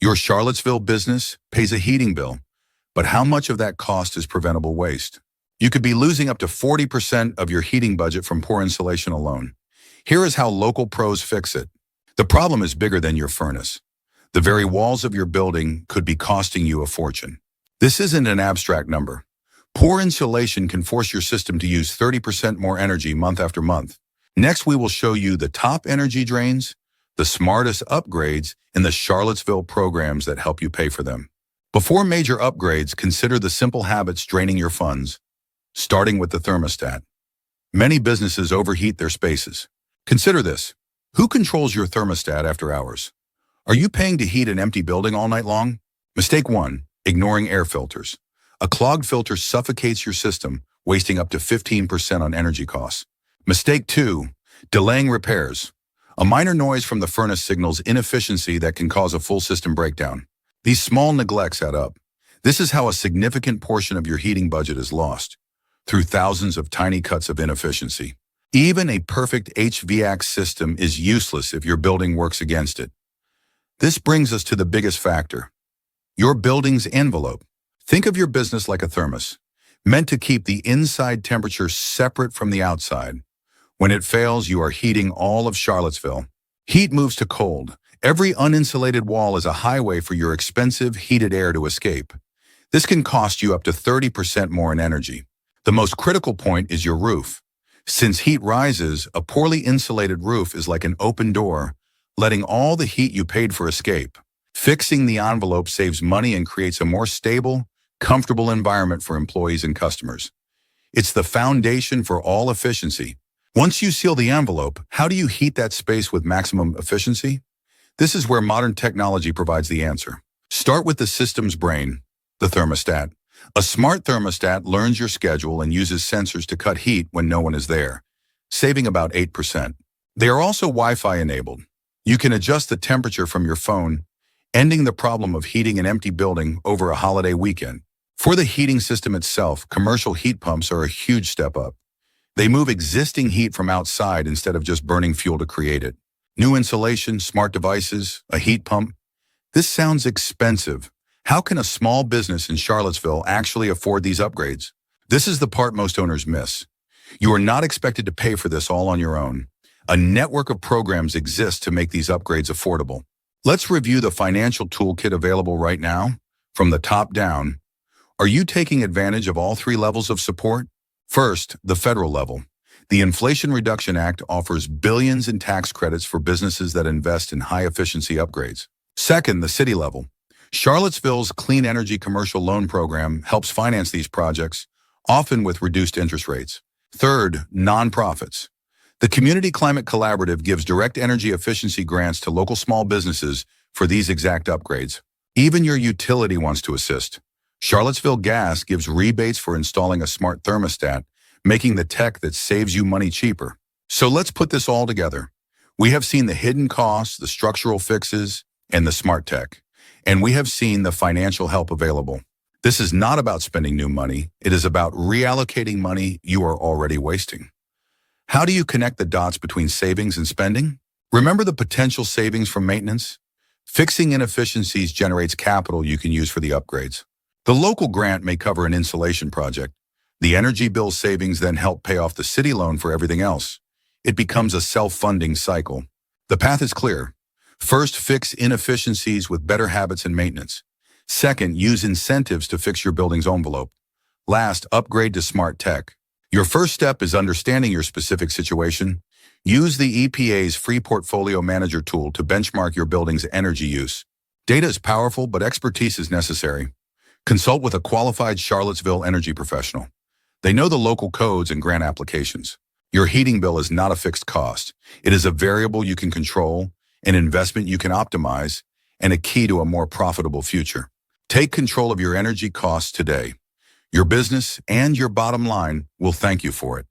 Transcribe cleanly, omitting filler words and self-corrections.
Your Charlottesville business pays a heating bill, but how much of that cost is preventable waste? You could be losing up to 40% of your heating budget from poor insulation alone. Here is how local pros fix it. The problem is bigger than your furnace. The very walls of your building could be costing you a fortune. This isn't an abstract number. Poor insulation can force your system to use 30% more energy month after month. Next, we will show you the top energy drains, the smartest upgrades, and the Charlottesville programs that help you pay for them. Before major upgrades, consider the simple habits draining your funds, starting with the thermostat. Many businesses overheat their spaces. Consider this. Who controls your thermostat after hours? Are you paying to heat an empty building all night long? Mistake 1. Ignoring air filters. A clogged filter suffocates your system, wasting up to 15% on energy costs. Mistake 2. Delaying repairs. A minor noise from the furnace signals inefficiency that can cause a full system breakdown. These small neglects add up. This is how a significant portion of your heating budget is lost, through thousands of tiny cuts of inefficiency. Even a perfect HVAC system is useless if your building works against it. This brings us to the biggest factor, your building's envelope. Think of your business like a thermos, meant to keep the inside temperature separate from the outside. When it fails, you are heating all of Charlottesville. Heat moves to cold. Every uninsulated wall is a highway for your expensive heated air to escape. This can cost you up to 30% more in energy. The most critical point is your roof. Since heat rises, a poorly insulated roof is like an open door, letting all the heat you paid for escape. Fixing the envelope saves money and creates a more stable, comfortable environment for employees and customers. It's the foundation for all efficiency. Once you seal the envelope, how do you heat that space with maximum efficiency? This is where modern technology provides the answer. Start with the system's brain, the thermostat. A smart thermostat learns your schedule and uses sensors to cut heat when no one is there, saving about 8%. They are also Wi-Fi enabled. You can adjust the temperature from your phone, ending the problem of heating an empty building over a holiday weekend. For the heating system itself, commercial heat pumps are a huge step up. They move existing heat from outside instead of just burning fuel to create it. New insulation, smart devices, a heat pump. This sounds expensive. How can a small business in Charlottesville actually afford these upgrades? This is the part most owners miss. You are not expected to pay for this all on your own. A network of programs exists to make these upgrades affordable. Let's review the financial toolkit available right now, from the top down. Are you taking advantage of all 3 levels of support? First, the federal level. The Inflation Reduction Act offers billions in tax credits for businesses that invest in high-efficiency upgrades. Second, the city level. Charlottesville's Clean Energy Commercial Loan Program helps finance these projects, often with reduced interest rates. Third, nonprofits. The Community Climate Collaborative gives direct energy efficiency grants to local small businesses for these exact upgrades. Even your utility wants to assist. Charlottesville Gas gives rebates for installing a smart thermostat, making the tech that saves you money cheaper. So let's put this all together. We have seen the hidden costs, the structural fixes, and the smart tech. And we have seen the financial help available. This is not about spending new money. It is about reallocating money you are already wasting. How do you connect the dots between savings and spending? Remember the potential savings from maintenance? Fixing inefficiencies generates capital you can use for the upgrades. The local grant may cover an insulation project. The energy bill savings then help pay off the city loan for everything else. It becomes a self-funding cycle. The path is clear. First, fix inefficiencies with better habits and maintenance. Second, use incentives to fix your building's envelope. Last, upgrade to smart tech. Your first step is understanding your specific situation. Use the EPA's free Portfolio Manager tool to benchmark your building's energy use. Data is powerful, but expertise is necessary. Consult with a qualified Charlottesville energy professional. They know the local codes and grant applications. Your heating bill is not a fixed cost. It is a variable you can control, an investment you can optimize, and a key to a more profitable future. Take control of your energy costs today. Your business and your bottom line will thank you for it.